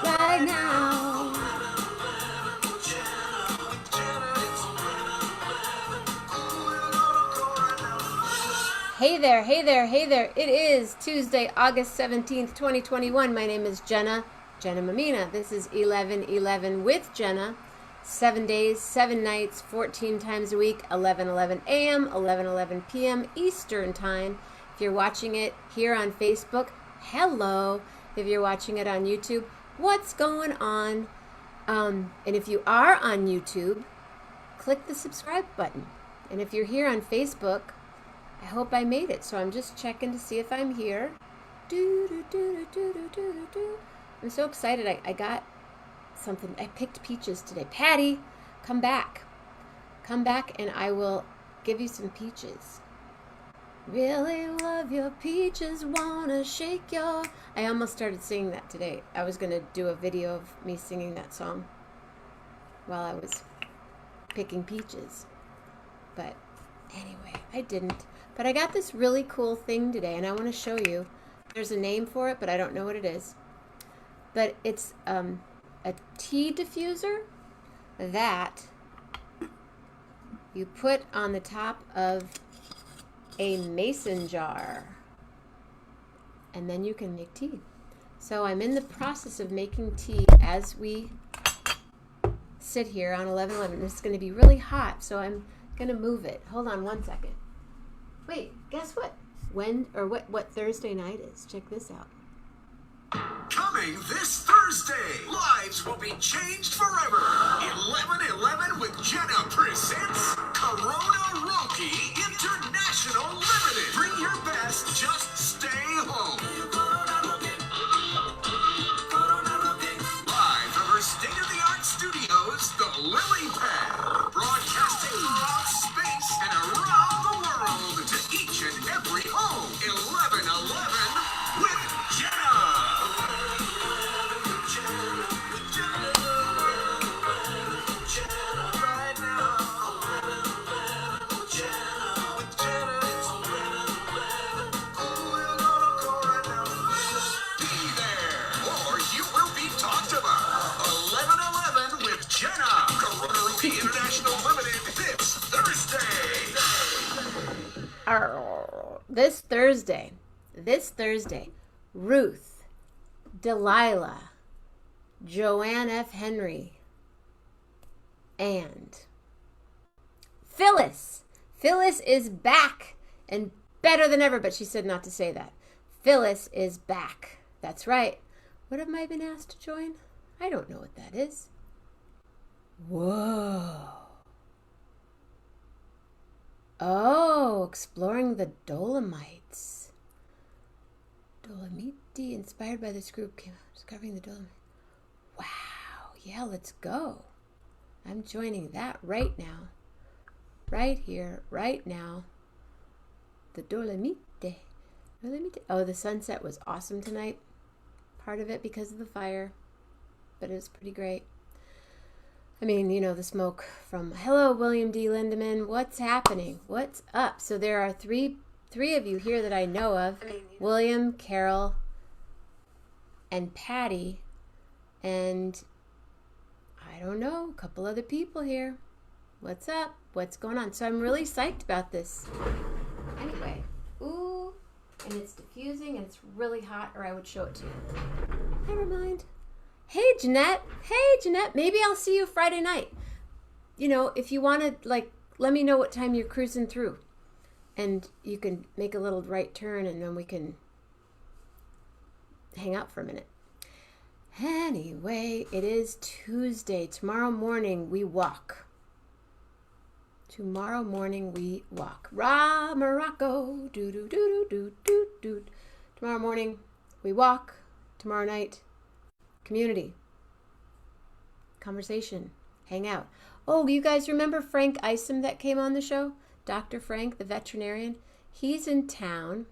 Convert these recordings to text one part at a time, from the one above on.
Right now. Hey there, hey there, hey there. It is Tuesday, August 17th, 2021. My name is Jenna Mammina. This is 11:11 with Jenna. 7 days, 7 nights, 14 times a week, 11:11 a.m., 11:11 p.m. Eastern Time. If you're watching it here on Facebook, hello. If you're watching it on YouTube, what's going on? And if you are on YouTube, click the subscribe button. And if you're here on Facebook, I hope I made it. So I'm just checking to see if I'm here. I'm so excited. I got something. I picked peaches today. Patty, come back. Come back and I will give you some peaches. Really love your peaches, wanna shake your... I almost started singing that today. I was going to do a video of me singing that song while I was picking peaches. But anyway, I didn't. But I got this really cool thing today, and I want to show you. There's a name for it, but I don't know what it is. But it's a tea diffuser that you put on the top of a mason jar, and then you can make tea. So I'm in the process of making tea as we sit here on 11:11. This is going to be really hot, so I'm going to move it. Hold on one second. Wait, guess what? What Thursday night is? Check this out. Coming this Thursday, lives will be changed forever. 11:11 with Jenna presents Corona Rocky International Limited. Bring your best, just stay home. Live from her state-of-the-art studios, the Lily Pad, broadcasting throughout space and around the world to each and every home. 11:11 with Jenna. International Limited this Thursday. This Thursday, Ruth, Delilah, Joanne F. Henry, and Phyllis. Phyllis is back and better than ever, but she said not to say that. Phyllis is back. That's right. What have I been asked to join? I don't know what that is. Whoa. Oh, exploring the Dolomites. Dolomiti, inspired by this group, came out discovering the Dolomites. Wow, yeah, let's go. I'm joining that right now. Right here, right now. The Dolomite. Oh, the sunset was awesome tonight. Part of it because of the fire, but it was pretty great. I mean, you know, the smoke from... Hello, William D. Lindemann. What's happening? What's up? So there are three of you here that I know of. William, Carol, and Patty. And I don't know, a couple other people here. What's up? What's going on? So I'm really psyched about this. Anyway. Ooh. And it's diffusing and it's really hot, or I would show it to you. Never mind. Hey, Jeanette. Hey, Jeanette. Maybe I'll see you Friday night. You know, if you want to, like, let me know what time you're cruising through. And you can make a little right turn, and then we can hang out for a minute. Anyway, it is Tuesday. Tomorrow morning, we walk. Tomorrow morning, we walk. Ra, Morocco. Do-do-do-do-do-do-do. Tomorrow morning, we walk. Tomorrow night, community, conversation, hang out. Oh, you guys remember Frank Isom that came on the show? Dr. Frank, the veterinarian. He's in town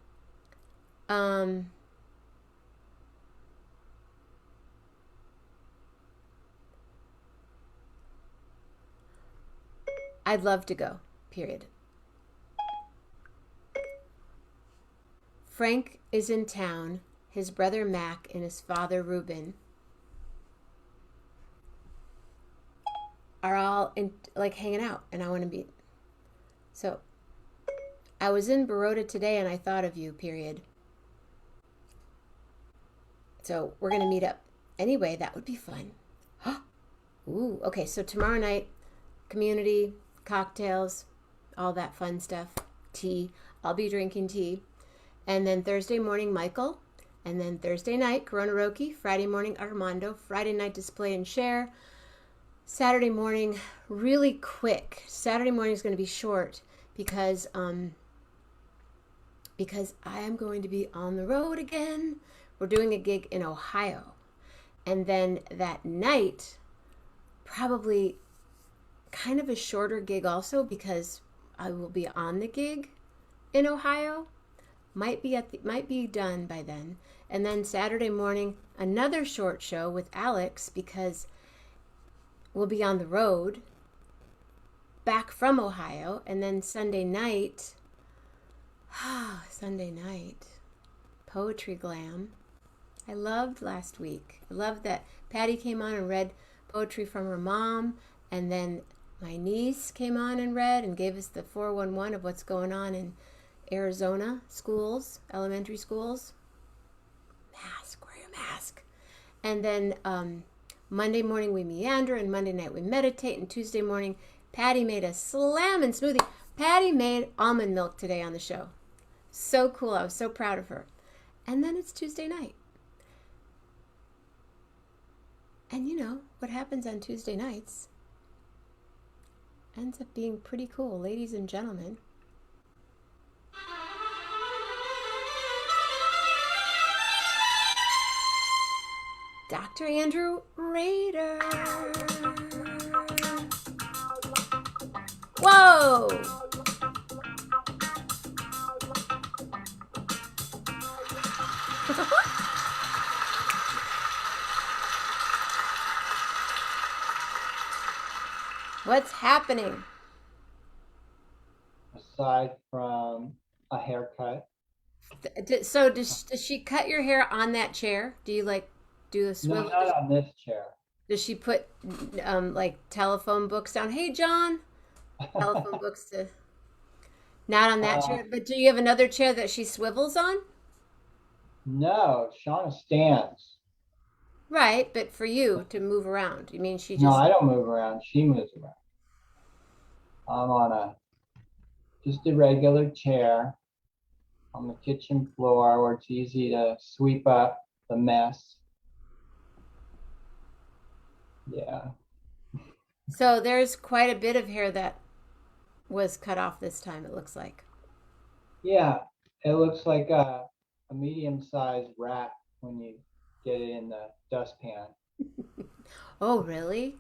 Um, I'd love to go, period. Frank is in town. His brother Mac and his father Reuben are all in like hanging out, and I want to be. So I was in Baroda today, and I thought of you. Period. So we're gonna meet up anyway. That would be fun. Ooh, okay. So tomorrow night, community cocktails, all that fun stuff. Tea. I'll be drinking tea, and then Thursday morning, Michael. And then Thursday night, Corona Roki. Friday morning, Armando. Friday night, display and share. Saturday morning, really quick. Saturday morning is going to be short because I am going to be on the road again. We're doing a gig in Ohio. And then that night, probably kind of a shorter gig also because I will be on the gig in Ohio. Might be done by then. And then Saturday morning, another short show with Alex because we'll be on the road back from Ohio. And then Sunday night, Poetry Glam. I loved last week. I loved that Patty came on and read poetry from her mom. And then my niece came on and read and gave us the 411 of what's going on in Arizona schools, elementary schools. Mask, wear your mask. And then Monday morning we meander, and Monday night we meditate, and Tuesday morning Patty made a slamming smoothie. Patty made almond milk today on the show. So cool. I was so proud of her. And then it's Tuesday night. And you know what happens on Tuesday nights ends up being pretty cool, ladies and gentlemen. Dr. Andrew Rader. Whoa! What's happening? Aside from a haircut. So does she cut your hair on that chair? Do you like do the No, swivel? not on this chair. Does she put like telephone books down? Hey, John. Telephone books to not on that chair. But do you have another chair that she swivels on? No, Shauna stands. Right, but for you to move around. You mean she No, just I don't move around. She moves around. I'm on just a regular chair on the kitchen floor where it's easy to sweep up the mess. Yeah. So there's quite a bit of hair that was cut off this time, it looks like. Yeah. It looks like a medium-sized rat when you get it in the dustpan. Oh, really?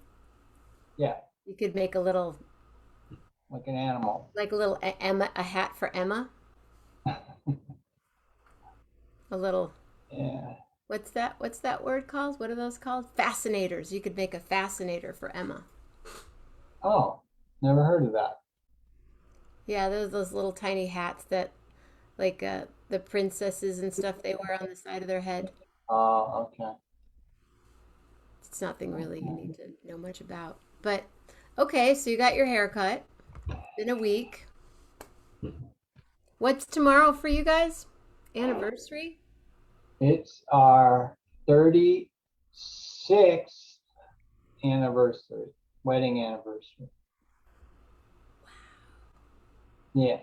Yeah. You could make a little, Like an animal. like a little Emma, a hat for Emma. A little, Yeah. what's that? What's that word called? What are those called? Fascinators. You could make a fascinator for Emma. Oh, never heard of that. Yeah, those little tiny hats that, like the princesses and stuff, they wear on the side of their head. Oh, okay. It's nothing really you need to know much about. But okay, so you got your haircut. Been a week. What's tomorrow for you guys? Anniversary? It's our 36th anniversary, wedding anniversary. Yeah.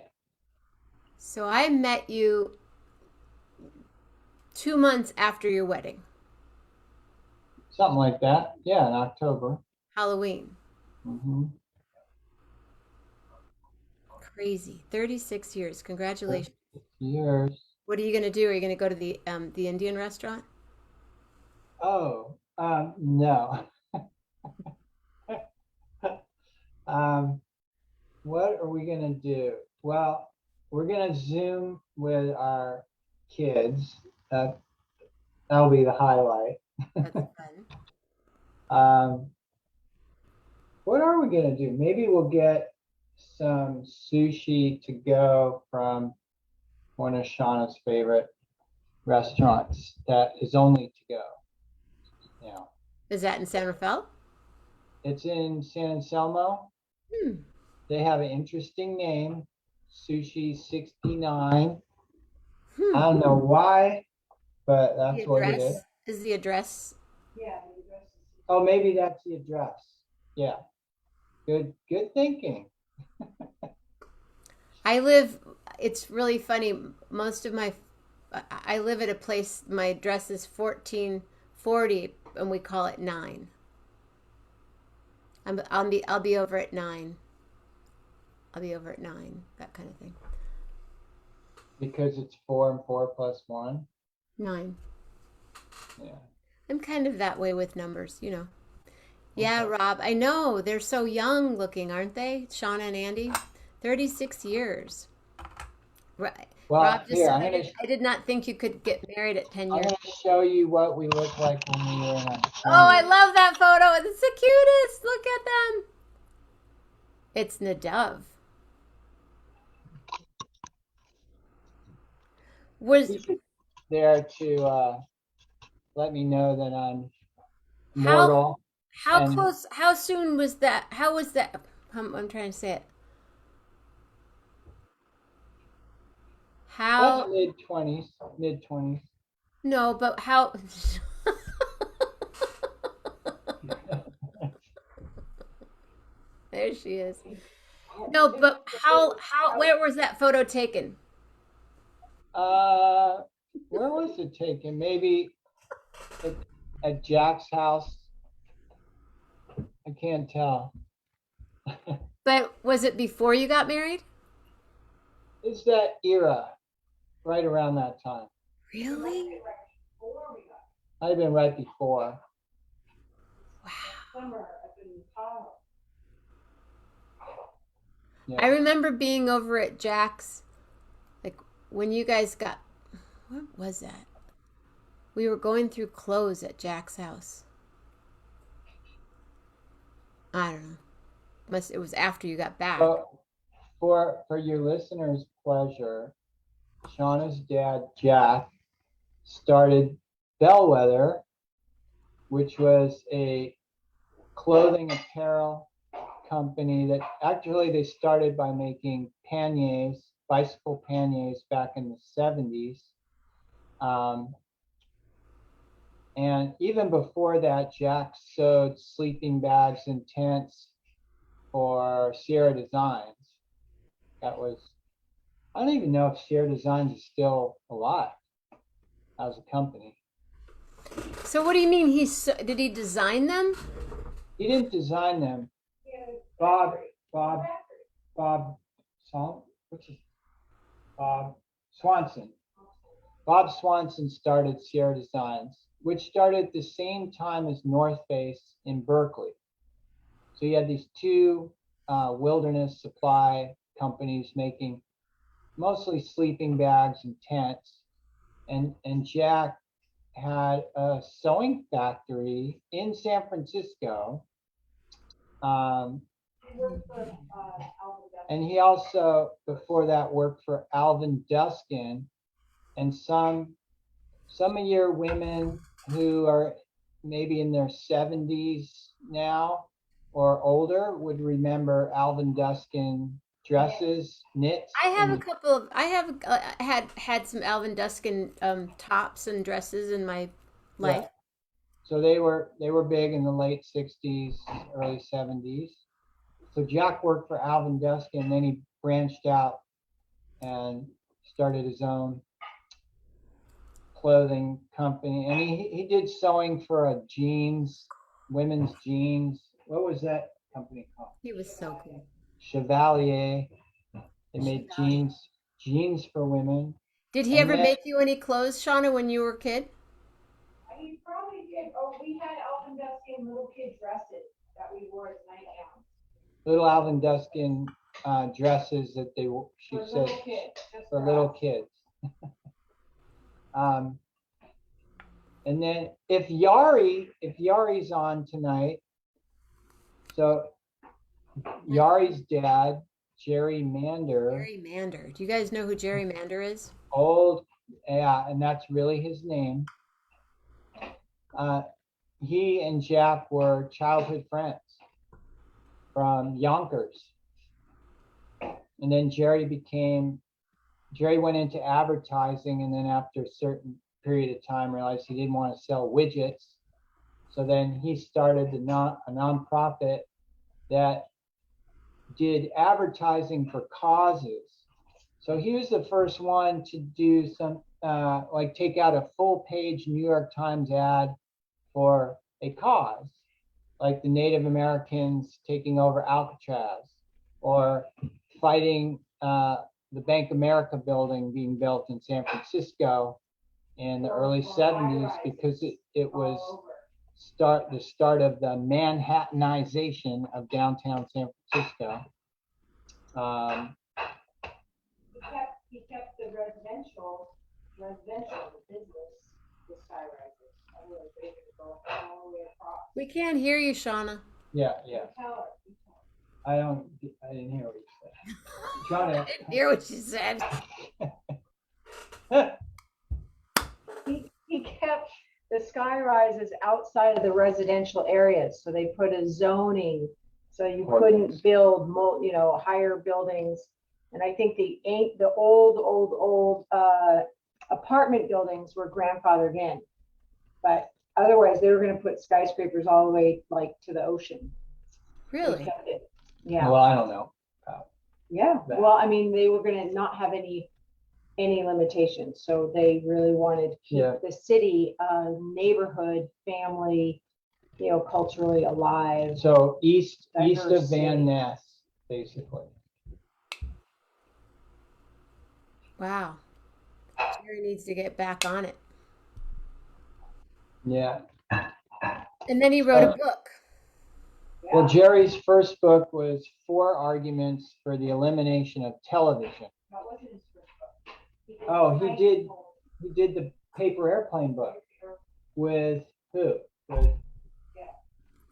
So I met you 2 months after your wedding, Something like that. Yeah, in October. Halloween. Mm-hmm. Crazy. 36 years. Congratulations. Years. What are you going to do? Are you going to go to the Indian restaurant? Oh, no. What are we gonna do? Well, we're gonna Zoom with our kids. That'll be the highlight. That's fun. What are we gonna do? Maybe we'll get some sushi to go from one of Shauna's favorite restaurants that is only to go. Yeah. Is that in San Rafael? It's in San Anselmo. They have an interesting name, Sushi 69. I don't know why, but that's what it is. Is the address? Yeah, the address is. Oh, maybe that's the address. Yeah. Good thinking. It's really funny. I live at a place, my address is 1440 and we call it 9. I'll be over at 9. I'll be over at 9, that kind of thing. Because it's 4 and 4 plus 1. 9. Yeah. I'm kind of that way with numbers, you know. Yeah, Rob, I know. They're so young looking, aren't they? Shauna and Andy. 36 years. Right. Well, Rob just here, said, I did not think you could get married at 10 I'm years. going to show you what we look like when we were in a Oh, I love that photo. It's the cutest. Look at them. It's Nadav. He's there to let me know that I'm mortal. How soon was that? How was that? I'm trying to say it. How? Mid 20s. No, but how? There she is. No, but where was that photo taken? Where was it taken? Maybe at Jack's house. I can't tell. But was it before you got married? It's that era, right around that time. Really? Might have been right before. Wow. Summer up in Tahoe. Yeah. I remember being over at Jack's, like when you guys got, what was that? We were going through clothes at Jack's house. I don't know. It was after you got back. So for your listeners' pleasure, Shauna's dad, Jack, started Bellwether, which was a clothing apparel company that actually they started by making panniers, bicycle panniers back in the 70s. And even before that, Jack sewed sleeping bags and tents for Sierra Designs. I don't even know if Sierra Designs is still alive as a company. So what do you mean did he design them? He didn't design them. Bob Swanson. Bob Swanson started Sierra Designs, which started at the same time as North Face in Berkeley. So you had these two wilderness supply companies making mostly sleeping bags and tents. And Jack had a sewing factory in San Francisco. And he also, before that, worked for Alvin Duskin. And some of your women who are maybe in their 70s now or older would remember Alvin Duskin dresses, knits. I have had some Alvin Duskin tops and dresses in my life. Yeah. So they were big in the late 60s, early 70s. So Jack worked for Alvin Duskin, and then he branched out and started his own clothing company. And he did sewing for a women's jeans. What was that company called? He was so cool. Chevalier. They made jeans for women. Did he ever make you any clothes, Shauna, when you were a kid? He probably did. Oh, we had Alvin Duskin little kid dresses that we wore as nightgowns. Little Alvin Duskin dresses that she said for little kids. And then if Yari's on tonight, so Yari's dad, Jerry Mander. Jerry Mander. Do you guys know who Jerry Mander is? Old, yeah, and that's really his name. He and Jeff were childhood friends from Yonkers. And then Jerry went into advertising, and then after a certain period of time realized he didn't want to sell widgets. So then he started a nonprofit that did advertising for causes. So he was the first one to do some, like take out a full page New York Times ad for a cause, like the Native Americans taking over Alcatraz, or fighting the Bank America building being built in San Francisco in the early 70s, because it was the start of the Manhattanization of downtown San Francisco. He kept the residential business, the sky rises. I really think it go all the way across. We can't hear you, Shauna. Yeah. Tell her. I didn't hear what you said. Shauna. I didn't hear what you said. He kept the sky rises outside of the residential areas, so they put a zoning, so you couldn't build higher buildings. And I think the old apartment buildings were grandfathered in, but otherwise they were going to put skyscrapers all the way like to the ocean. Really? Yeah. Well, I don't know. Yeah. Well, I mean, they were going to not have any limitations, so they really wanted to keep the city, neighborhood, family, culturally alive. So east of Diverse Van Ness, basically. Wow. Jerry needs to get back on it. Yeah. And then he wrote a book. Well, Jerry's first book was 4 Arguments for the Elimination of Television. That wasn't his first book. Oh, he did the paper airplane book with who? With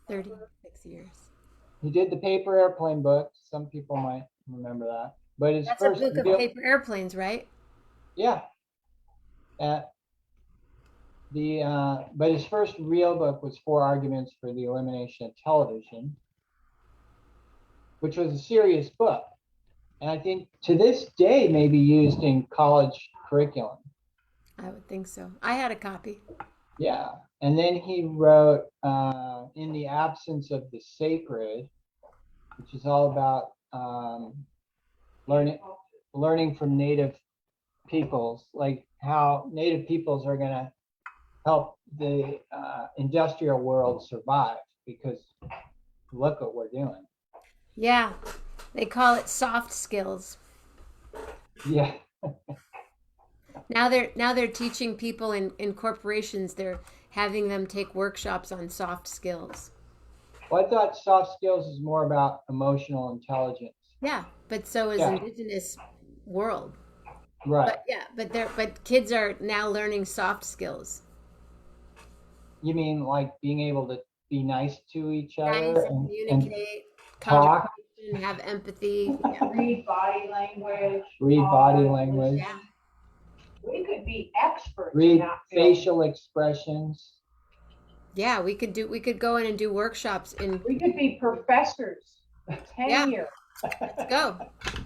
36 years. He did the paper airplane book. Some people might remember that. But his That's first a book of paper airplanes, right? Yeah. But his first real book was 4 Arguments for the Elimination of Television, which was a serious book. And I think to this day may be used in college curriculum. I would think so. I had a copy. Yeah. And then he wrote In the Absence of the Sacred, which is all about learning from Native peoples, like how Native peoples are going to help the industrial world survive, because look what we're doing. Yeah. They call it soft skills. Yeah. Now they're teaching people in corporations, they're having them take workshops on soft skills. Well, I thought soft skills is more about emotional intelligence. Yeah, but so is indigenous world. Right. But kids are now learning soft skills. You mean like being able to be nice to each other, Nice, and communicate, talk, have empathy. Yeah. Read body language. Yeah. We could be experts. read in that field. facial expressions. Yeah, we could go in and do workshops in. We could be professors. Tenure. Let's go.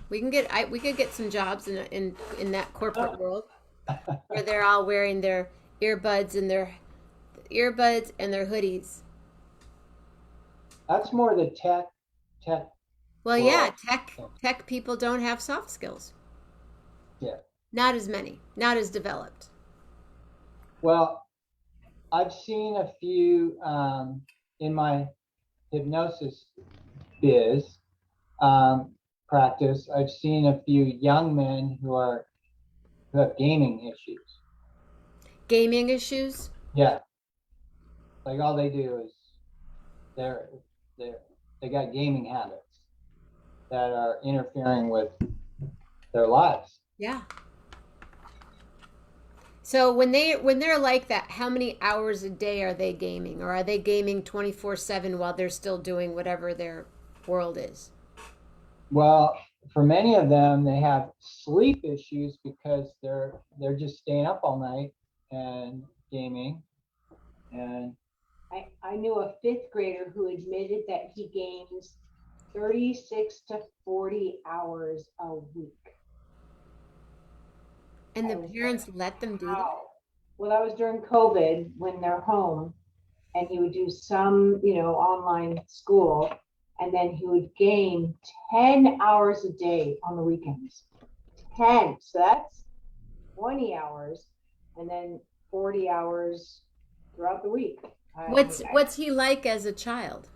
We could get some jobs in that corporate world where they're all wearing their earbuds and their hoodies. That's more the tech. Well, yeah, tech people don't have soft skills. Yeah. Not as many, not as developed. Well, I've seen a few in my hypnosis biz practice. I've seen a few young men who have gaming issues. Gaming issues? Yeah. Like all they do is they got gaming habits that are interfering with their lives. Yeah. So when they're like that, how many hours a day are they gaming, or are they gaming 24/7 while they're still doing whatever their world is? Well, for many of them, they have sleep issues because they're just staying up all night and gaming. And I knew a fifth grader who admitted that he games 36 to 40 hours a week. And the I was parents like, let them do that? wow. Well, that was during COVID when they're home, and he would do some, online school, and then he would game 10 hours a day on the weekends. 10. So that's 20 hours, and then 40 hours throughout the week. What's he like as a child?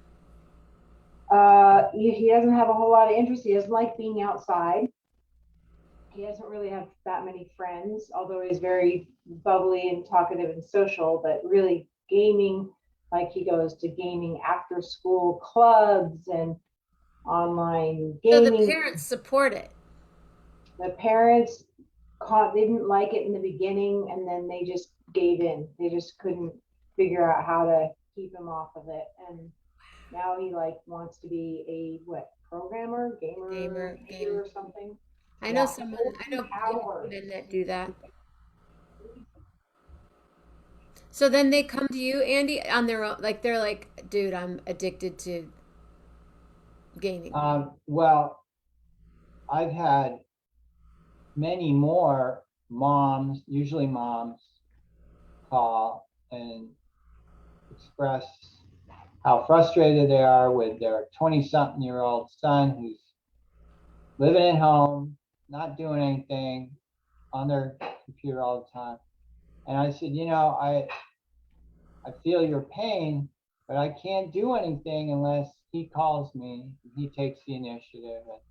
He doesn't have a whole lot of interest. He doesn't like being outside. He doesn't really have that many friends, although he's very bubbly and talkative and social, but really gaming, like he goes to gaming after school clubs and online So the gaming. parents support it. The parents didn't like it in the beginning, and then they just gave in. They just couldn't figure out how to keep him off of it. And now he wants to be a programmer, gamer or something. I know women that do that. So then they come to you, Andy, on their own, like they're like, dude, I'm addicted to gaming. Well, I've had many more moms, usually moms, call and express how frustrated they are with their 20-something-year-old son who's living at home, not doing anything, on their computer all the time. And I said, I feel your pain, but I can't do anything unless he calls me, he takes the initiative. And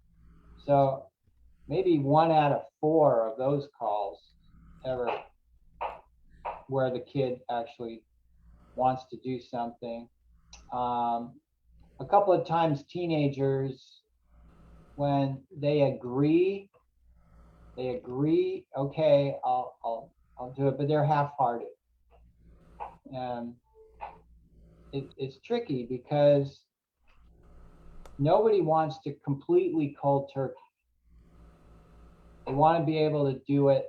so maybe 1 out of 4 of those calls ever where the kid actually wants to do something. A couple of times teenagers, when they agree, okay, I'll do it, but they're half-hearted. And it's tricky because nobody wants to completely cold turkey. They want to be able to do it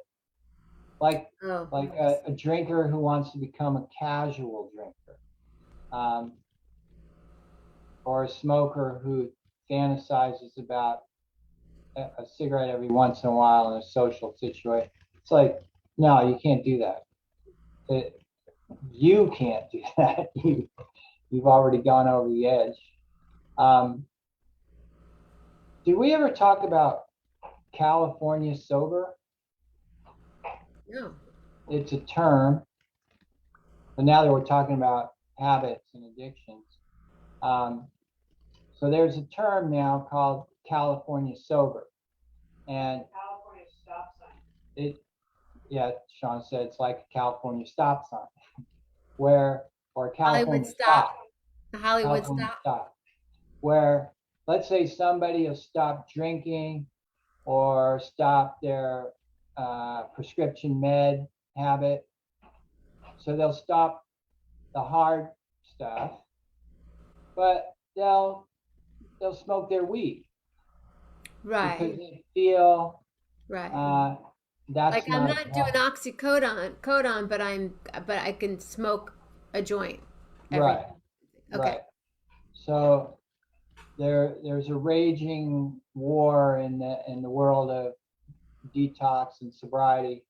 like a drinker who wants to become a casual drinker, or a smoker who fantasizes about a cigarette every once in a while in a social situation. It's like, no, you can't do that. You can't do that. You've already gone over the edge. Did we ever talk about California sober? No. It's a term, but now that we're talking about habits and addictions, so there's a term now called California sober, and California stop sign. Sean said it's like a California stop sign, or a California Hollywood stop. The Hollywood California stop. Where let's say somebody has stopped drinking or stopped their prescription med habit, so they'll stop the hard stuff, but they'll smoke their weed, right? Because they feel right. that's like I'm not doing oxycodone, but I can smoke a joint. Right. Okay. Right. So there's a raging war in the world of detox and sobriety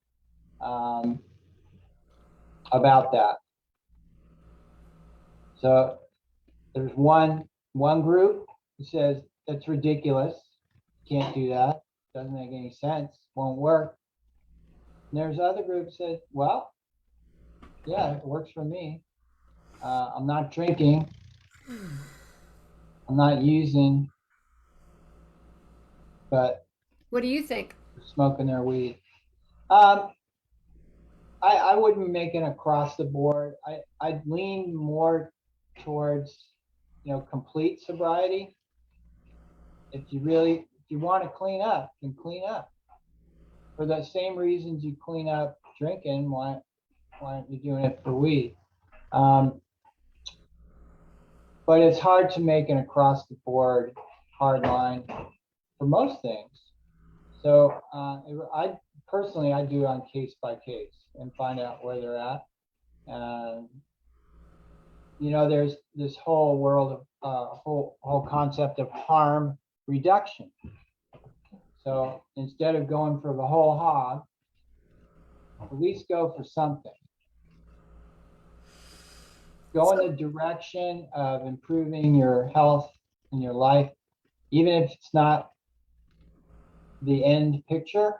about that. So there's one group who says that's ridiculous, can't do that, doesn't make any sense, won't work. And there's other group says, well, yeah, it works for me. I'm not drinking, I'm not using, but what do you think? Smoking their weed. I wouldn't make it across the board. I'd lean more towards, complete sobriety. If you want to clean up, then clean up. For the same reasons you clean up drinking, why aren't you doing it for weed? But it's hard to make an across the board hard line for most things. So I personally do on case by case and find out where they're at. And you know, there's this whole world of whole concept of harm reduction. So instead of going for the whole hog, at least go for something. Go in the direction of improving your health and your life, even if it's not the end picture.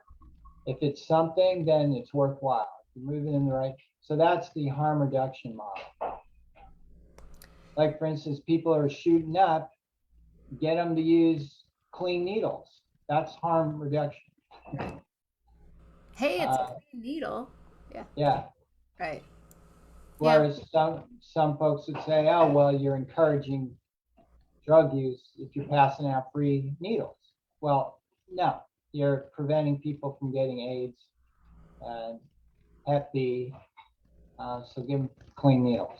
If it's something, then it's worthwhile. You're moving in the right. So that's the harm reduction model. Like, for instance, people are shooting up, get them to use clean needles. That's harm reduction. Hey, it's a clean needle. Yeah. Yeah. Right. Whereas some folks would say, oh, well, you're encouraging drug use if you're passing out free needles. Well, no, you're preventing people from getting AIDS and Hep B, so give them clean needles.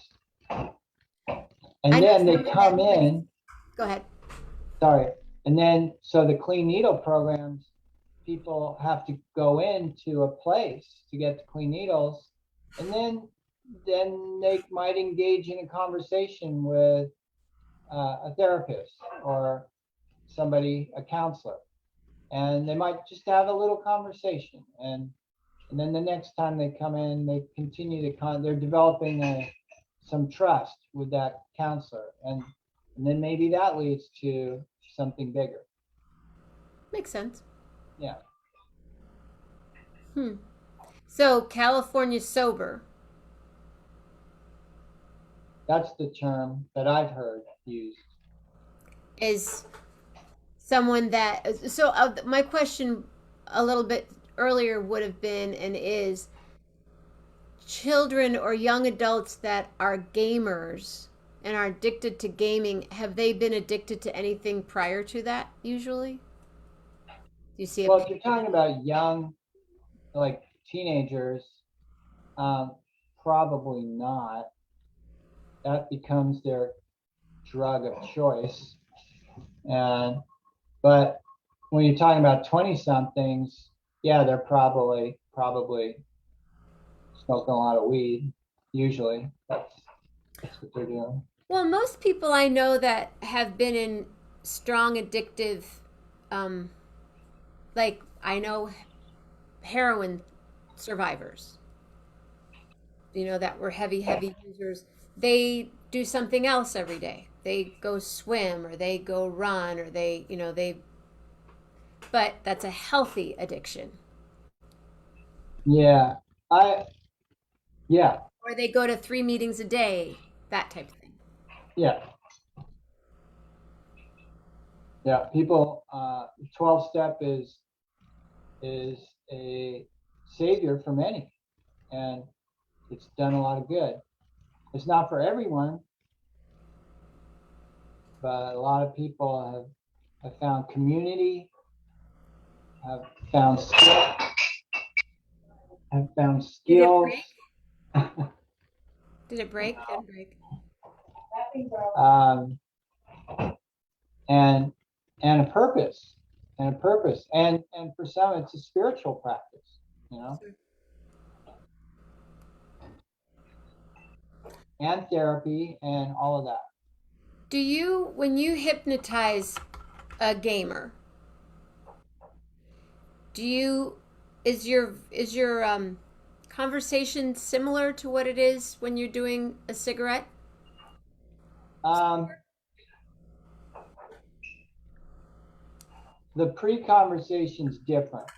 And then they come in. Go ahead. Sorry. And then, so the clean needle programs, people have to go into a place to get the clean needles, and then they might engage in a conversation with a therapist or somebody, a counselor, and they might just have a little conversation, and then the next time they come in, they continue to they're developing some trust with that counselor, and then maybe that leads to something bigger. Makes sense. Yeah. So California sober. That's the term that I've heard used. Is someone that, so my question a little bit earlier would have been and is, children or young adults that are gamers and are addicted to gaming, have they been addicted to anything prior to that usually? Do you see Well, if you're talking about young, like teenagers, probably not. That becomes their drug of choice. But when you're talking about 20-somethings, yeah, they're probably smoking a lot of weed. Usually, that's what they're doing. Well, most people I know that have been in strong addictive, like I know heroin survivors, you know, that were heavy users. They do something else every day. They go swim or they go run or but that's a healthy addiction. Yeah. Or they go to 3 meetings a day, that type of thing. Yeah. Yeah. People, 12-step is a savior for many, and it's done a lot of good. It's not for everyone, but a lot of people have found community, have found skills. Did it break? Did it break? And a purpose, and for some it's a spiritual practice, you know, and therapy and all of that. Do you, when you hypnotize a gamer, is your conversation similar to what it is when you're doing a cigarette? The pre-conversation's different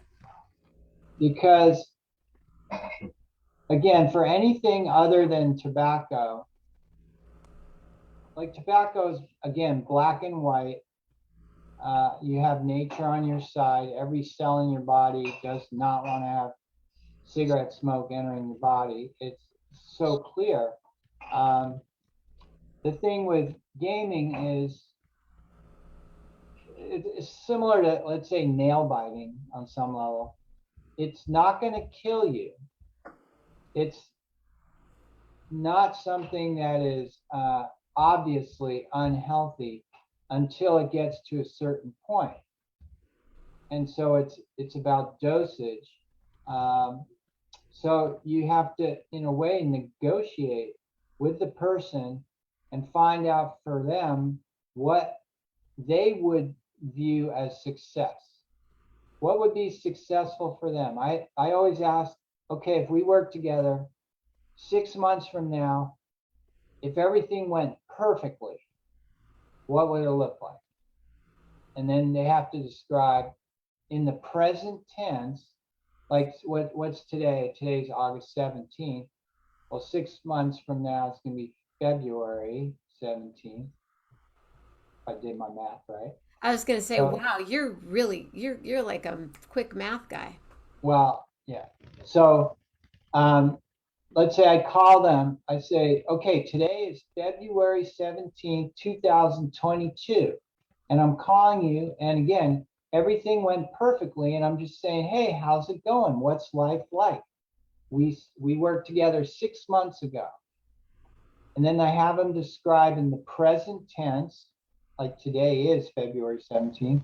because, again, for anything other than tobacco, like tobacco's, again, black and white. You have nature on your side. Every cell in your body does not want to have cigarette smoke entering your body. It's so clear. The thing with gaming is it's similar to, let's say, nail biting on some level. It's not going to kill you, it's not something that is obviously unhealthy until it gets to a certain point. And so it's about dosage. So you have to, in a way, negotiate with the person and find out for them what they would view as success. What would be successful for them? I always ask, okay, if we work together 6 months from now, if everything went perfectly, what would it look like? And then they have to describe in the present tense, like what's today? Today's August 17th. Well, 6 months from now, it's going to be February 17th. If I did my math right. I was going to say, So, wow, you're like a quick math guy. well, yeah. So let's say I call them. I say, okay, today is February 17th, 2022. And I'm calling you. And again, everything went perfectly. And I'm just saying, hey, how's it going? What's life like? We worked together 6 months ago. And then I have them describe in the present tense, like today is February 17th,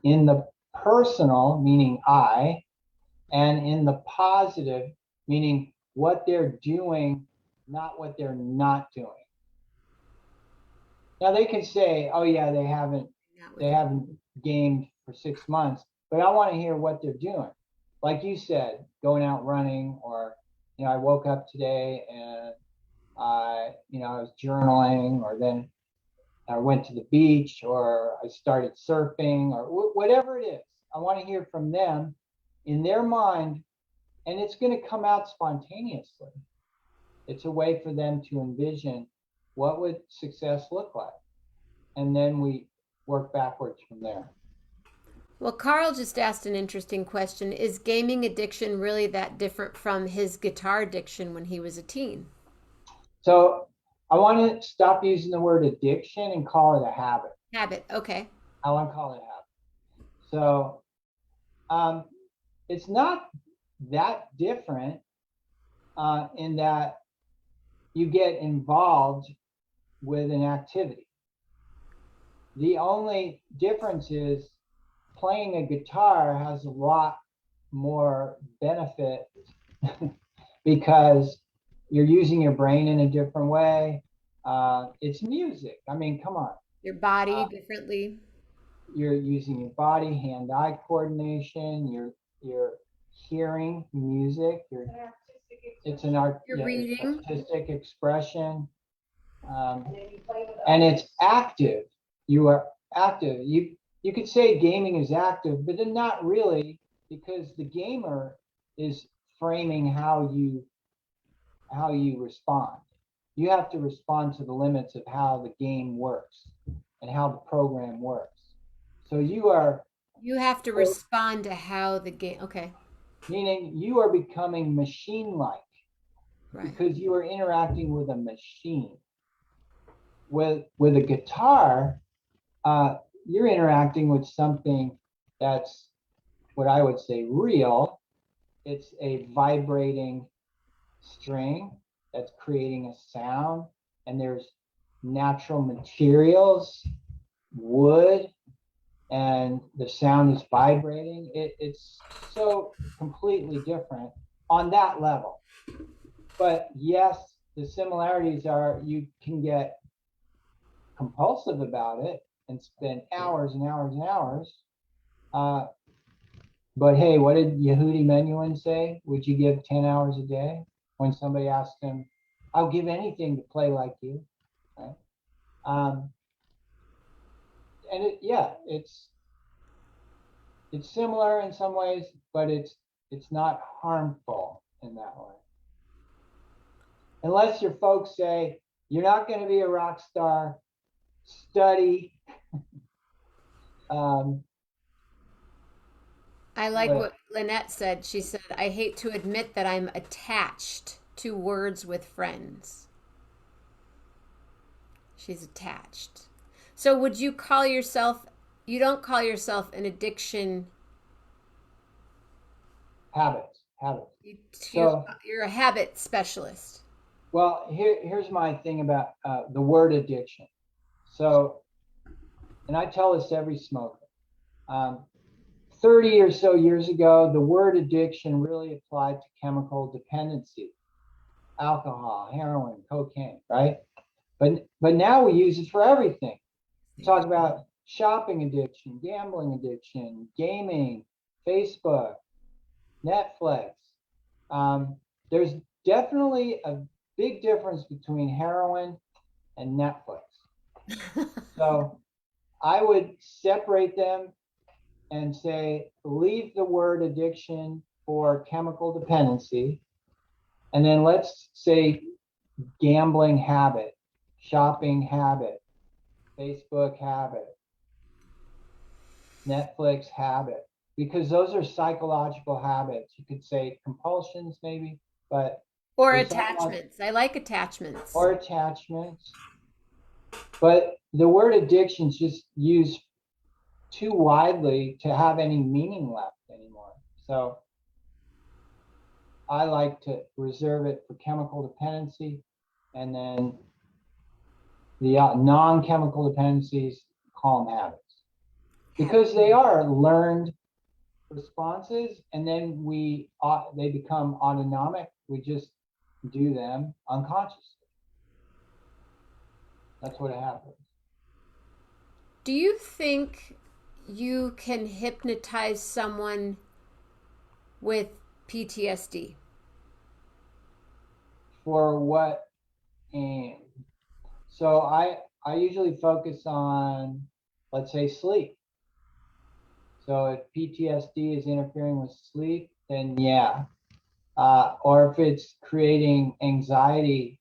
in the personal, meaning I, and in the positive, meaning what they're doing, not what they're not doing. Now they can say, oh yeah, they haven't gamed for 6 months, but I want to hear what they're doing. Like you said, going out running, or, I woke up today and I was journaling, or then I went to the beach, or I started surfing, or whatever it is. I want to hear from them in their mind, and it's going to come out spontaneously. It's a way for them to envision what would success look like. And then we work backwards from there. Well, Carl just asked an interesting question. Is gaming addiction really that different from his guitar addiction when he was a teen? So I want to stop using the word addiction and call it a habit. Habit, okay. I want to call it a habit. So it's not that different in that you get involved with an activity. The only difference is playing a guitar has a lot more benefit because you're using your brain in a different way. It's music. I mean, come on. Your body differently. You're using your body, hand-eye coordination. You're hearing music. It's an artistic expression, and it's active. You are active. You could say gaming is active, but then not really, because the gamer is framing how you respond. You have to respond to the limits of how the game works and how the program works. So you have to respond to how the game, okay. Meaning you are becoming machine-like, right? Because you are interacting with a machine. With a guitar, you're interacting with something that's what I would say real. It's a vibrating string that's creating a sound, and there's natural materials, wood, and the sound is vibrating. It's so completely different on that level. But yes, the similarities are you can get compulsive about it and spend hours and hours and hours. But hey, what did Yehudi Menuhin say? Would you give 10 hours a day? When somebody asked him, I'll give anything to play like you. Right? And it's similar in some ways, but it's not harmful in that way. Unless your folks say, you're not going to be a rock star, study. I like what Lynette said. She said, I hate to admit that I'm attached to words with friends. She's attached. So would you call yourself, you don't call yourself an addiction? Habits. You're a habit specialist. Well, here's my thing about the word addiction. So, and I tell this to every smoker. 30 or so years ago, the word addiction really applied to chemical dependency, alcohol, heroin, cocaine, right? But now we use it for everything. We talk about shopping addiction, gambling addiction, gaming, Facebook, Netflix. There's definitely a big difference between heroin and Netflix. So I would separate them and say, leave the word addiction for chemical dependency. And then let's say gambling habit, shopping habit, Facebook habit, Netflix habit, because those are psychological habits. You could say compulsions maybe, but or attachments. I like attachments. Or attachments. But the word addiction is just used too widely to have any meaning left anymore. So I like to reserve it for chemical dependency, and then the non-chemical dependencies, call them habits, because they are learned responses, and then they become autonomic. We just do them unconsciously. That's what happens. Do you think you can hypnotize someone with PTSD? For what aim? So I usually focus on, let's say, sleep. So if PTSD is interfering with sleep, then yeah. Or if it's creating anxiety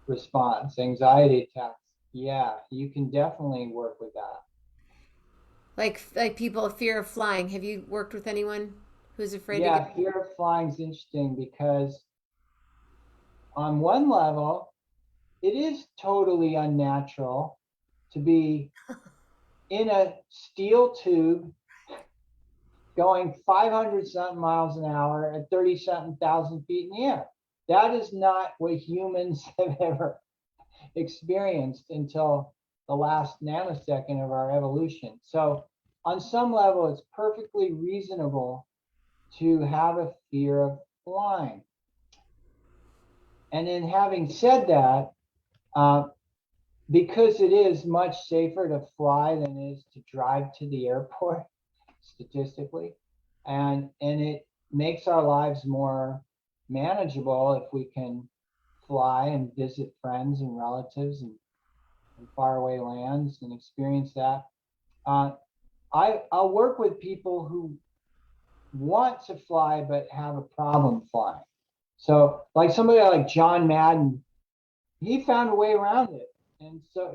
response, anxiety attacks, yeah, you can definitely work with that. Like people fear of flying. Have you worked with anyone who's afraid to Yeah, fear of flying is interesting because on one level, it is totally unnatural to be in a steel tube going 500 something miles an hour at 30 something thousand feet in the air. That is not what humans have ever experienced until the last nanosecond of our evolution. So on some level, it's perfectly reasonable to have a fear of flying. And then having said that, because it is much safer to fly than it is to drive to the airport, statistically, and it makes our lives more manageable if we can fly and visit friends and relatives in faraway lands and experience that. I'll work with people who want to fly but have a problem flying. So like somebody like John Madden, he found a way around it. And so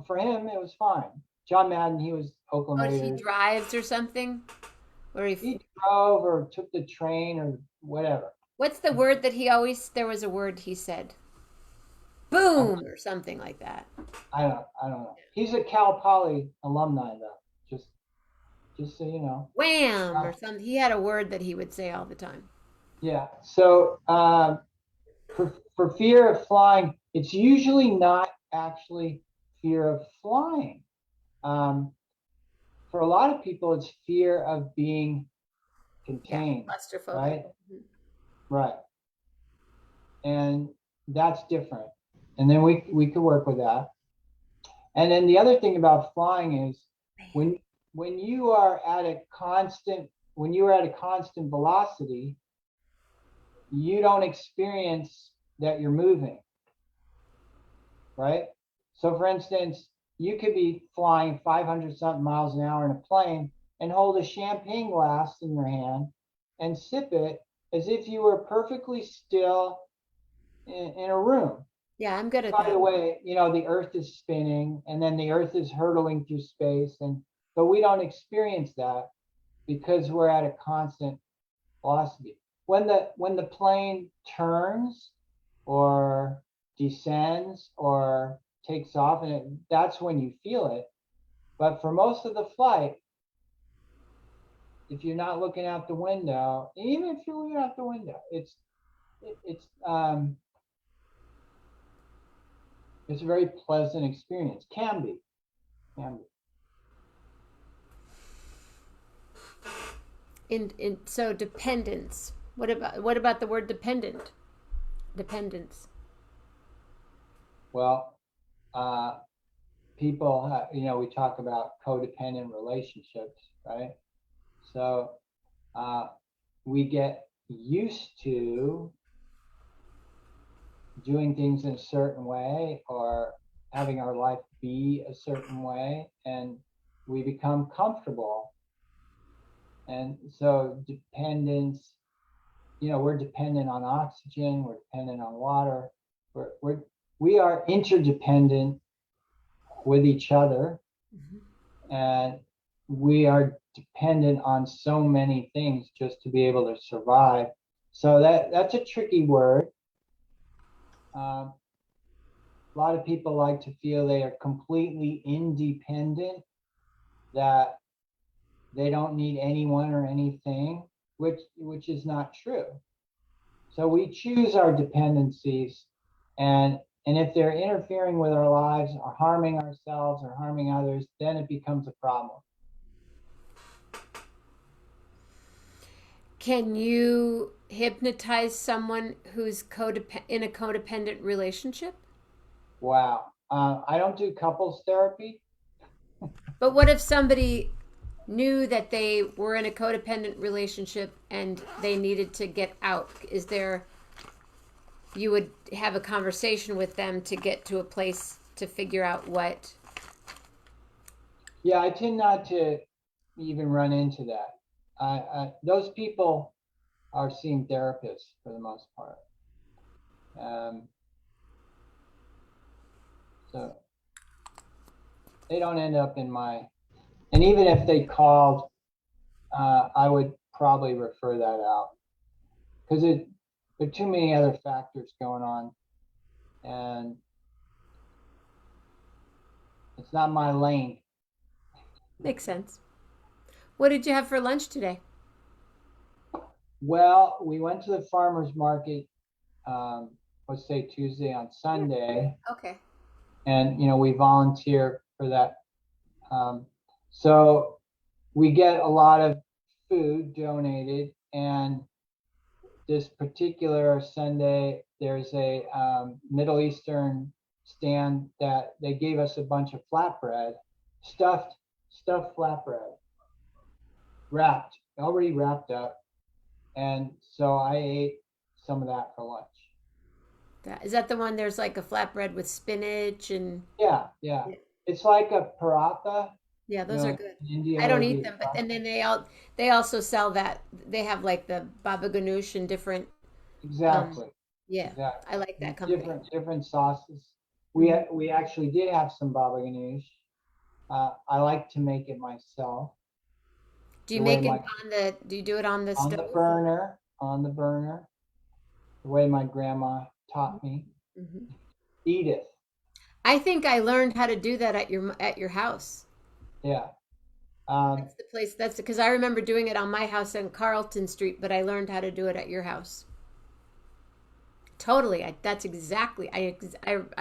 for him, it was fine. John Madden, he was Oakland Raiders. he drives or something? Or he drove or took the train or whatever. What's the word that there was a word he said? Boom, or something like that. I don't know. He's a Cal Poly alumni though. Just so you know. Wham or something. He had a word that he would say all the time. Yeah. So for fear of flying, it's usually not actually fear of flying. For a lot of people, it's fear of being contained. Claustrophobic. Right? Right. And that's different. And then we could work with that. And then the other thing about flying is when you are at a constant velocity, you don't experience that you're moving. Right? So for instance, you could be flying 500 something miles an hour in a plane and hold a champagne glass in your hand and sip it as if you were perfectly still in a room. Yeah, I'm good at that. By the way, the Earth is spinning and then the Earth is hurtling through space, but we don't experience that because we're at a constant velocity. When the plane turns or descends or takes off, that's when you feel it. But for most of the flight, if you're not looking out the window, even if you're looking out the window, it's a very pleasant experience. Can be. So dependence. What about the word dependent? Dependence. Well, people, we talk about codependent relationships, right? So we get used to doing things in a certain way or having our life be a certain way, and we become comfortable. And so dependence, we're dependent on oxygen, we're dependent on water, we are interdependent with each other, and we are dependent on so many things just to be able to survive. So that's a tricky word. A lot of people like to feel they are completely independent, that they don't need anyone or anything, which is not true. So we choose our dependencies, and if they're interfering with our lives or harming ourselves or harming others, then it becomes a problem. Can you hypnotize someone who's in a codependent relationship? Wow. I don't do couples therapy. But what if somebody knew that they were in a codependent relationship and they needed to get out? You would have a conversation with them to get to a place to figure out what? Yeah, I tend not to even run into that. Those people are seeing therapists for the most part. So they don't end up in my, and even if they called, I would probably refer that out, because there are too many other factors going on, and it's not my lane. Makes sense. What did you have for lunch today? Well, we went to the farmer's market, let's say Tuesday on Sunday. Okay. And, we volunteer for that. So we get a lot of food donated, and this particular Sunday, there's a Middle Eastern stand that they gave us a bunch of flatbread, stuffed flatbread, already wrapped up. And so I ate some of that for lunch. Is that the one there's like a flatbread with spinach and? Yeah. It's like a paratha. Yeah, those are good. In India, I don't eat them, and then they also sell that. They have like the baba ganoush and different. Exactly. Yeah, exactly. I like that company. Different sauces. We actually did have some baba ganoush. I like to make it myself. Do you make it do you do it on the stove? On the burner. The way my grandma taught me. Mm-hmm. Edith. I think I learned how to do that at your house. Yeah. That's the place. That's because I remember doing it on my house on Carlton Street, but I learned how to do it at your house. Totally. That's exactly. I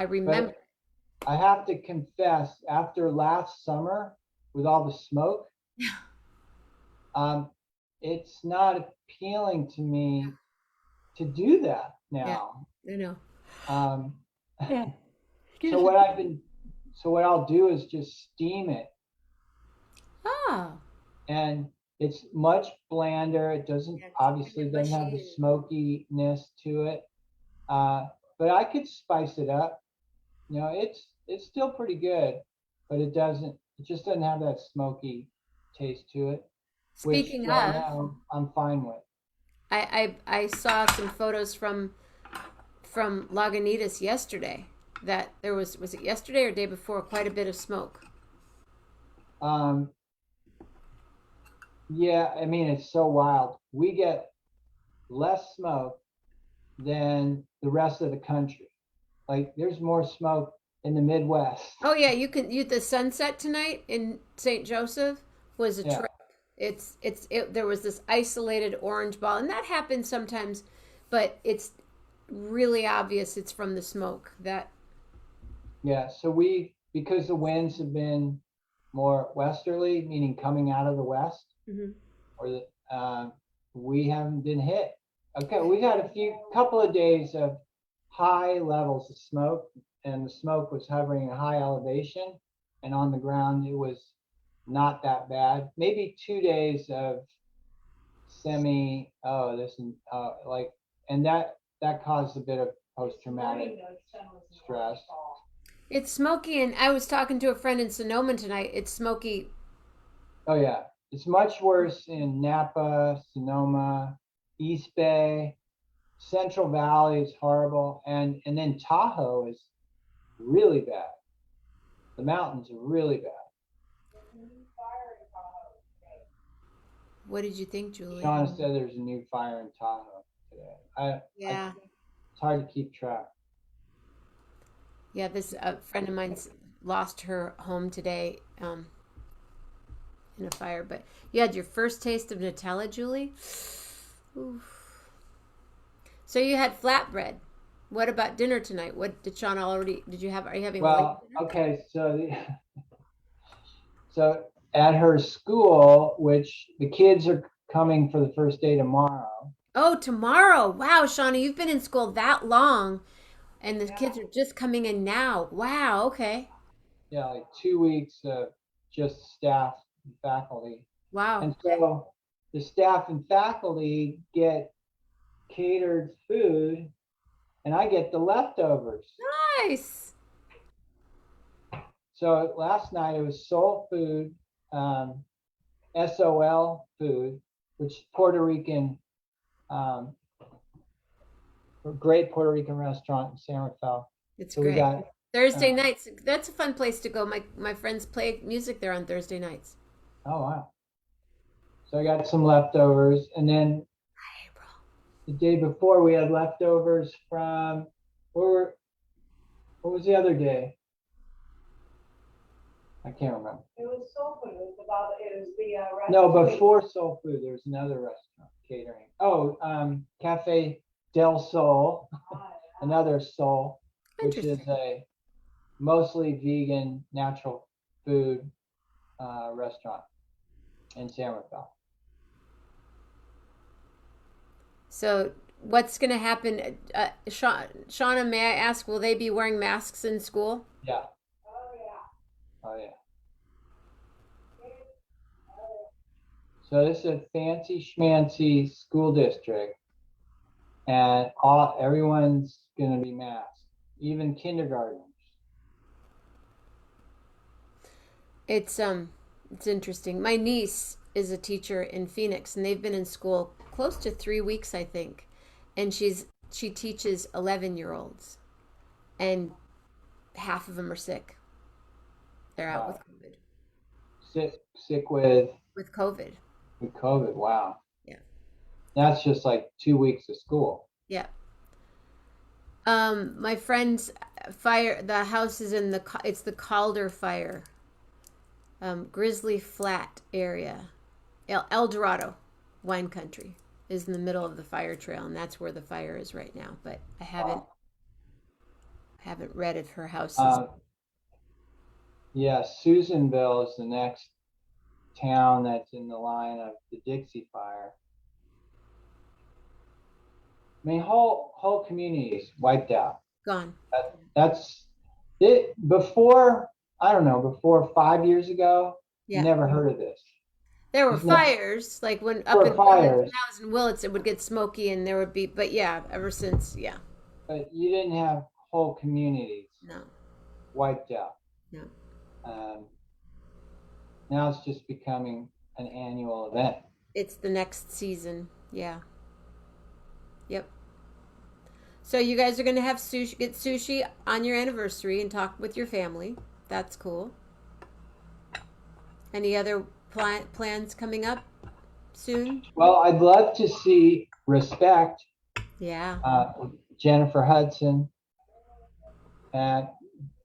remember. But I have to confess, after last summer with all the smoke, it's not appealing to me to do that now. Yeah, I know. Yeah. So what I'll do is just steam it. Oh. And it's much blander. It doesn't have the smokiness to it. But I could spice it up. It's still pretty good, but it just doesn't have that smoky taste to it. Speaking right now, I'm fine with. I saw some photos from Lagunitas yesterday that there was it yesterday or day before, quite a bit of smoke. Yeah, I mean, it's so wild. We get less smoke than the rest of the country. Like, there's more smoke in the Midwest. Oh yeah, the sunset tonight in St. Joseph was a trip. There was this isolated orange ball, and that happens sometimes, but it's really obvious it's from the smoke. Yeah, so because the winds have been more westerly, meaning coming out of the west, we haven't been hit. Okay, we had couple of days of high levels of smoke, and the smoke was hovering at high elevation, and on the ground it was not that bad. Maybe 2 days of and that caused a bit of post-traumatic stress. It's smoky, and I was talking to a friend in Sonoma tonight. It's smoky. Oh yeah, it's much worse in Napa, Sonoma, East Bay, Central Valley is horrible, and then Tahoe is really bad. The mountains are really bad. What did you think, Julie? Shauna said there's a new fire in Tahoe today. It's hard to keep track. Yeah, this friend of mine's lost her home today in a fire. But you had your first taste of Nutella, Julie? Oof. So you had flatbread. What about dinner tonight? What did Shauna already? Are you having? Well, okay, so at her school, which the kids are coming for the first day tomorrow. Oh, tomorrow! Wow, Shauna, you've been in school that long, and the kids are just coming in now. Wow. Okay. Yeah, like 2 weeks of just staff and faculty. Wow. And so the staff and faculty get catered food, and I get the leftovers. Nice. So last night it was soul food, SOL food, which is Puerto Rican, great Puerto Rican restaurant in San Rafael. It's great. We got Thursday nights. That's a fun place to go. My friends play music there on Thursday nights. Oh wow! So I got some leftovers, and then the day before we had leftovers from what was the other day? I can't remember. It was soul food. It was the restaurant. No, before soul food, there was another restaurant catering. Oh, Cafe Del Sol, another soul, which is a mostly vegan, natural food restaurant in San Rafael. So what's going to happen? Shauna, may I ask, will they be wearing masks in school? Yeah. Oh yeah. So this is a fancy schmancy school district, and everyone's going to be masked, even kindergartners. It's interesting. My niece is a teacher in Phoenix, and they've been in school close to 3 weeks, I think, and she teaches 11-year-olds, and half of them are sick. They're out with COVID. Sick with COVID. With COVID, wow. Yeah. That's just like 2 weeks of school. Yeah. My friend's fire. The house is it's the Calder fire. Grizzly Flat area, El Dorado, wine country, is in the middle of the fire trail, and that's where the fire is right now. But I haven't read if her house is. Yeah, Susanville is the next town that's in the line of the Dixie Fire. I mean, whole communities wiped out. Gone. That's it. Before 5 years ago, yeah. Never heard of this. There were fires, like when up in Willits, it would get smoky, and there would be, but yeah, ever since, yeah. But you didn't have whole communities. No. Wiped out. No. Now it's just becoming an annual event. It's the next season. Yeah. Yep. So you guys are going to have get sushi on your anniversary and talk with your family. That's cool. Any other plans coming up soon? Well, I'd love to see Respect. Yeah. Jennifer Hudson.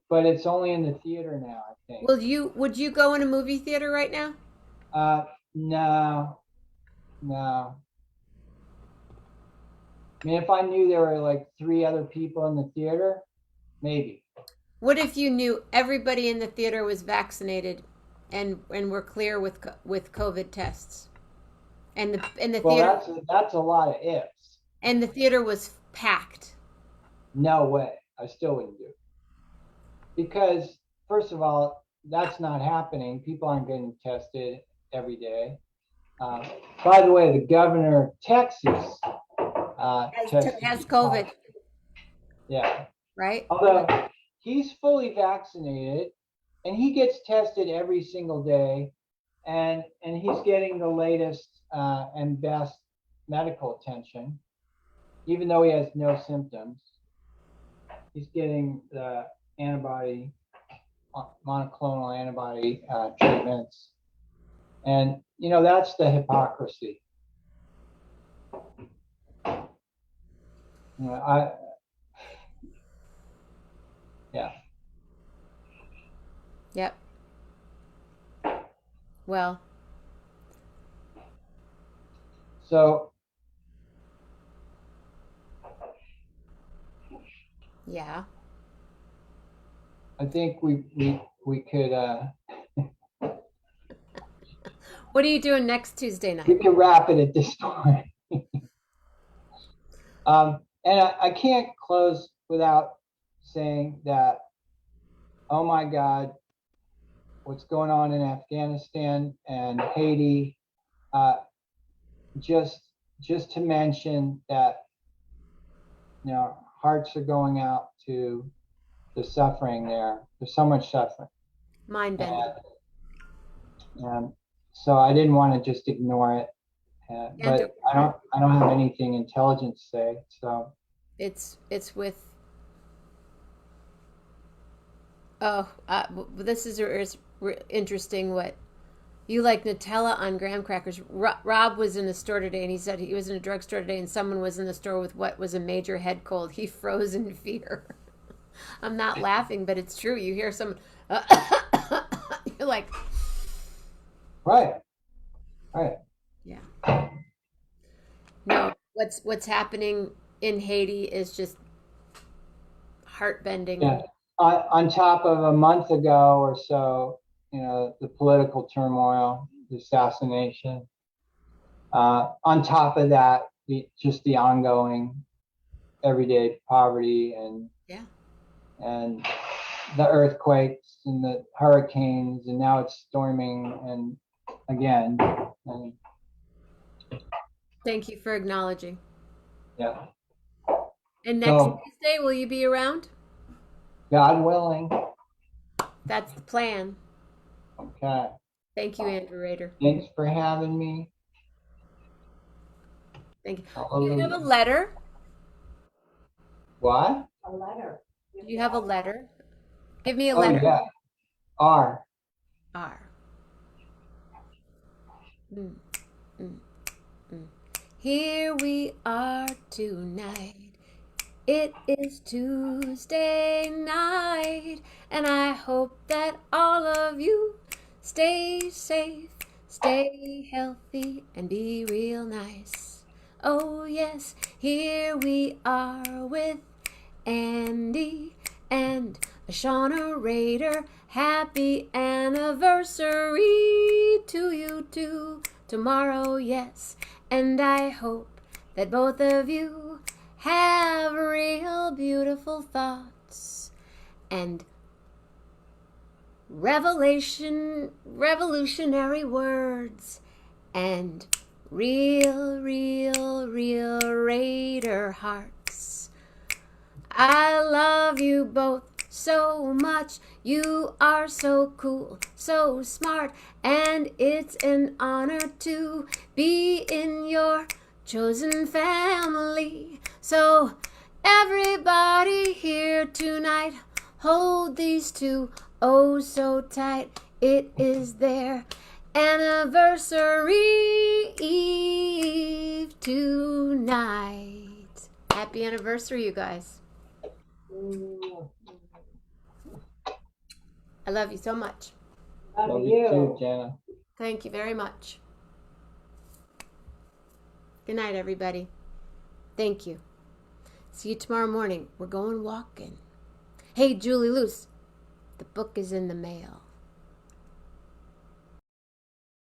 But it's only in the theater now, I think. Would you go in a movie theater right now? No. I mean, if I knew there were like 3 other people in the theater, maybe. What if you knew everybody in the theater was vaccinated and were clear with COVID tests? And the Well, theater that's a lot of ifs. and the theater was packed. No way. I still wouldn't do it. Because first of all, that's not happening. People aren't getting tested every day. By the way, the governor of Texas Has COVID, yeah. right? Although he's fully vaccinated and he gets tested every single day, and he's getting the latest and best medical attention, even though he has no symptoms. He's getting the monoclonal antibody treatments, and that's the hypocrisy. Yeah. Yep. Well. So. Yeah. I think we could. What are you doing next Tuesday night? We can wrap it at this point. And I can't close without saying that, oh my God, what's going on in Afghanistan and Haiti, just to mention that, hearts are going out to the suffering there. There's so much suffering. Mind bending. And so I didn't want to just ignore it. But I don't have anything intelligent to say. So it's with. Oh, this is interesting. What you like Nutella on graham crackers? Rob was in the store today, and he said he was in a drugstore today, and someone was in the store with what was a major head cold. He froze in fear. I'm not laughing, but it's true. You hear someone, you're like, right. Yeah. No, what's happening in Haiti is just heartbending. Yeah. On top of a month ago or so, the political turmoil, the assassination. On top of that, just the ongoing everyday poverty and the earthquakes and the hurricanes, and now it's storming and again. And thank you for acknowledging. Yeah. And next Tuesday, will you be around? God willing. That's the plan. Okay. Thank you, Andrew Rader. Thanks for having me. Thank you. Hallelujah. Do you have a letter? What? A letter. Do you have a letter? Give me a letter. Oh, yeah. R. Here we are tonight. It is Tuesday night, and I hope that all of you stay safe, stay healthy, and be real nice. Oh yes, here we are with Andy and Shauna Rader. Happy anniversary to you two tomorrow, yes. And I hope that both of you have real beautiful thoughts and revolutionary words and real Raider hearts. I love you both so much. You are so cool, so smart, and it's an honor to be in your chosen family. So everybody here tonight, hold these two oh so tight. It is their anniversary eve tonight. Happy anniversary, you guys. I love you so much. Love you too, Jenna. Thank you very much. Good night, everybody. Thank you. See you tomorrow morning. We're going walking. Hey, Julie Luce, the book is in the mail.